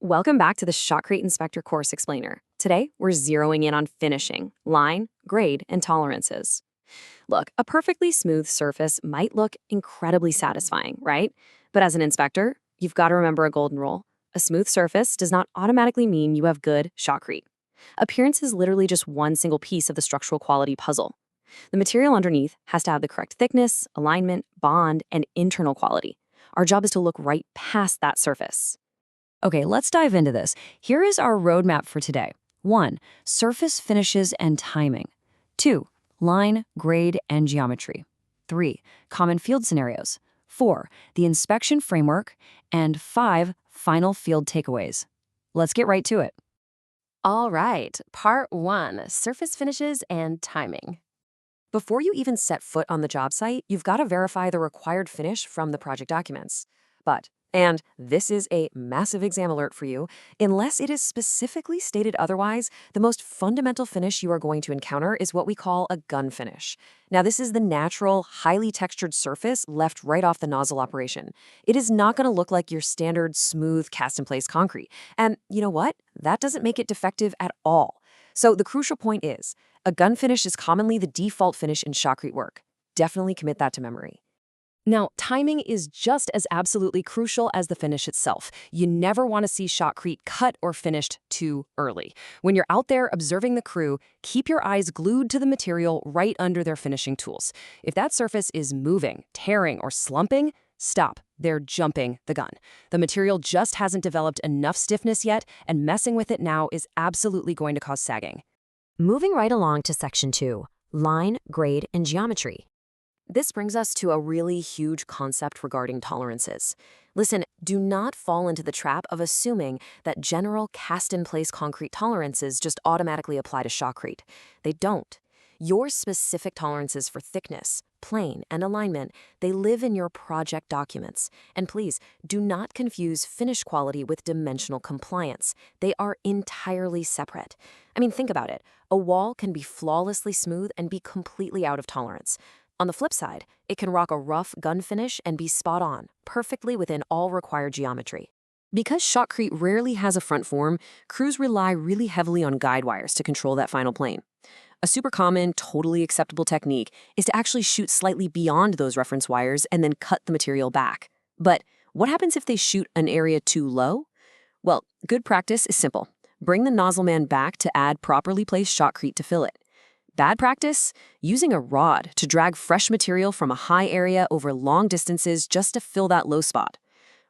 Welcome back to the Shotcre Inspector Course Explainer. Today, we're zeroing in on finishing, line, grade, and tolerances. Look, a perfectly smooth surface might look incredibly satisfying, right? But as an inspector, you've got to remember a golden rule. A smooth surface does not automatically mean you have good shotcrete. Appearance is literally just one single piece of the structural quality puzzle. The material underneath has to have the correct thickness, alignment, bond, and internal quality. Our job is to look right past that surface. Okay, let's dive into this. Here is our roadmap for today. 1. Surface finishes and timing. 2. Line, grade, and geometry. 3. Common field scenarios. 4. The inspection framework. And 5. Final field takeaways. Let's get right to it. All right, part 1, surface finishes and timing. Before you even set foot on the job site, you've got to verify the required finish from the project documents. And this is a massive exam alert for you, unless it is specifically stated otherwise, the most fundamental finish you are going to encounter is what we call a gun finish. Now, this is the natural, highly textured surface left right off the nozzle operation. It is not going to look like your standard, smooth, cast-in-place concrete. And you know what? That doesn't make it defective at all. So the crucial point is, a gun finish is commonly the default finish in shotcrete work. Definitely commit that to memory. Now, timing is just as absolutely crucial as the finish itself. You never want to see shotcrete cut or finished too early. When you're out there observing the crew, keep your eyes glued to the material right under their finishing tools. If that surface is moving, tearing, or slumping, stop. They're jumping the gun. The material just hasn't developed enough stiffness yet, and messing with it now is absolutely going to cause sagging. Moving right along to Section 2, Line, Grade, and Geometry. This brings us to a really huge concept regarding tolerances. Listen, do not fall into the trap of assuming that general cast-in-place concrete tolerances just automatically apply to shotcrete. They don't. Your specific tolerances for thickness, plane, and alignment, they live in your project documents. And please, do not confuse finish quality with dimensional compliance. They are entirely separate. I mean, think about it. A wall can be flawlessly smooth and be completely out of tolerance. On the flip side, it can rock a rough gun finish and be spot on, perfectly within all required geometry. Because shotcrete rarely has a front form, crews rely really heavily on guide wires to control that final plane. A super common, totally acceptable technique is to actually shoot slightly beyond those reference wires and then cut the material back. But what happens if they shoot an area too low? Well, good practice is simple. Bring the nozzle man back to add properly placed shotcrete to fill it. Bad practice? Using a rod to drag fresh material from a high area over long distances just to fill that low spot.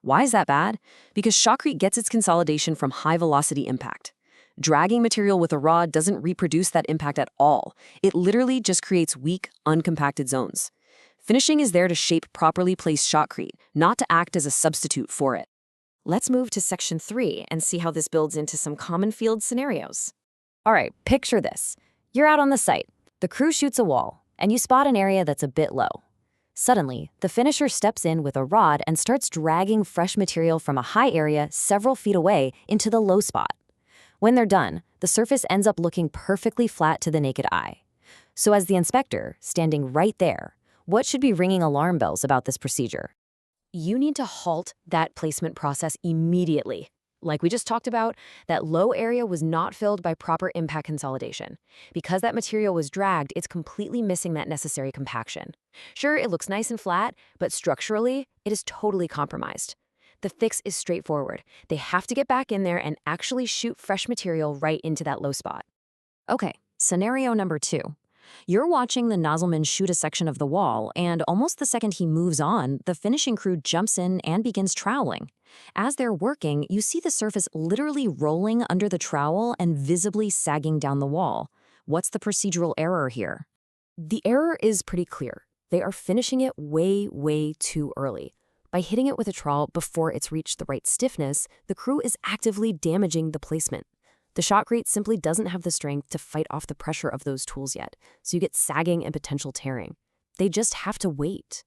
Why is that bad? Because shotcrete gets its consolidation from high-velocity impact. Dragging material with a rod doesn't reproduce that impact at all. It literally just creates weak, uncompacted zones. Finishing is there to shape properly placed shotcrete, not to act as a substitute for it. Let's move to Section 3 and see how this builds into some common field scenarios. All right, picture this. You're out on the site. The crew shoots a wall, and you spot an area that's a bit low. Suddenly, the finisher steps in with a rod and starts dragging fresh material from a high area several feet away into the low spot. When they're done, the surface ends up looking perfectly flat to the naked eye. So as the inspector, standing right there, what should be ringing alarm bells about this procedure? You need to halt that placement process immediately. Like we just talked about, that low area was not filled by proper impact consolidation. Because that material was dragged, it's completely missing that necessary compaction. Sure, it looks nice and flat, but structurally, it is totally compromised. The fix is straightforward. They have to get back in there and actually shoot fresh material right into that low spot. Okay, scenario number 2. You're watching the nozzleman shoot a section of the wall, and almost the second he moves on, the finishing crew jumps in and begins troweling. As they're working, you see the surface literally rolling under the trowel and visibly sagging down the wall. What's the procedural error here? The error is pretty clear. They are finishing it way, way too early. By hitting it with a trowel before it's reached the right stiffness, the crew is actively damaging the placement. The shotcrete simply doesn't have the strength to fight off the pressure of those tools yet, so you get sagging and potential tearing. They just have to wait.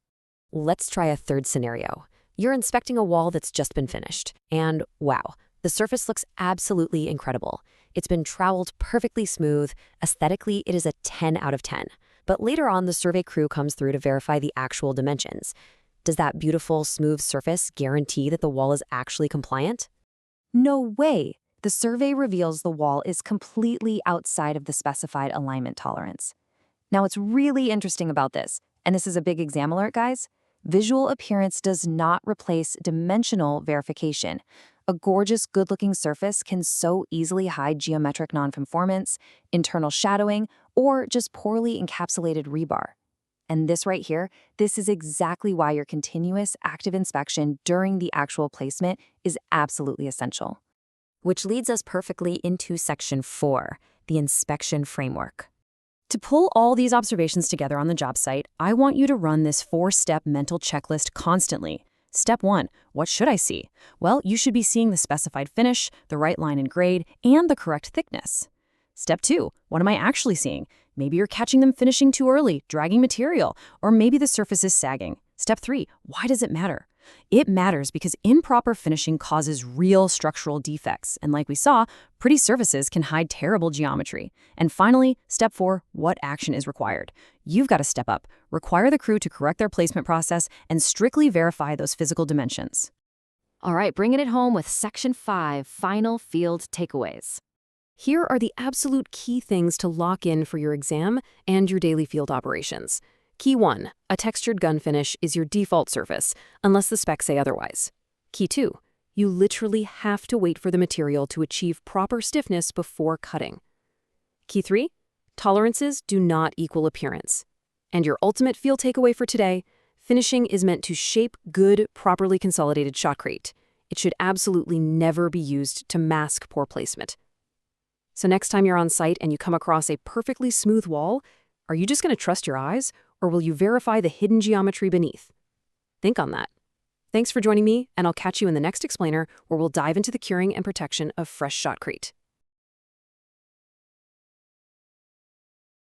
Let's try a third scenario. You're inspecting a wall that's just been finished, and wow, the surface looks absolutely incredible. It's been troweled perfectly smooth. Aesthetically, it is a 10 out of 10. But later on, the survey crew comes through to verify the actual dimensions. Does that beautiful, smooth surface guarantee that the wall is actually compliant? No way! The survey reveals the wall is completely outside of the specified alignment tolerance. Now, what's really interesting about this, and this is a big exam alert, guys, visual appearance does not replace dimensional verification. A gorgeous, good-looking surface can so easily hide geometric nonconformance, internal shadowing, or just poorly encapsulated rebar. And this right here, this is exactly why your continuous active inspection during the actual placement is absolutely essential. Which leads us perfectly into Section 4, the inspection framework. To pull all these observations together on the job site, I want you to run this 4-step mental checklist constantly. Step 1, what should I see? Well, you should be seeing the specified finish, the right line and grade, and the correct thickness. Step 2, what am I actually seeing? Maybe you're catching them finishing too early, dragging material, or maybe the surface is sagging. Step 3, why does it matter? It matters because improper finishing causes real structural defects, and like we saw, pretty surfaces can hide terrible geometry. And finally, step 4, what action is required? You've got to step up, require the crew to correct their placement process, and strictly verify those physical dimensions. All right, bringing it home with Section 5, Final Field Takeaways. Here are the absolute key things to lock in for your exam and your daily field operations. Key 1, a textured gun finish is your default surface, unless the specs say otherwise. Key 2, you literally have to wait for the material to achieve proper stiffness before cutting. Key 3, tolerances do not equal appearance. And your ultimate field takeaway for today, finishing is meant to shape good, properly consolidated shotcre. It should absolutely never be used to mask poor placement. So next time you're on site and you come across a perfectly smooth wall, are you just going to trust your eyes, or will you verify the hidden geometry beneath? Think on that. Thanks for joining me, and I'll catch you in the next explainer where we'll dive into the curing and protection of fresh shotcre.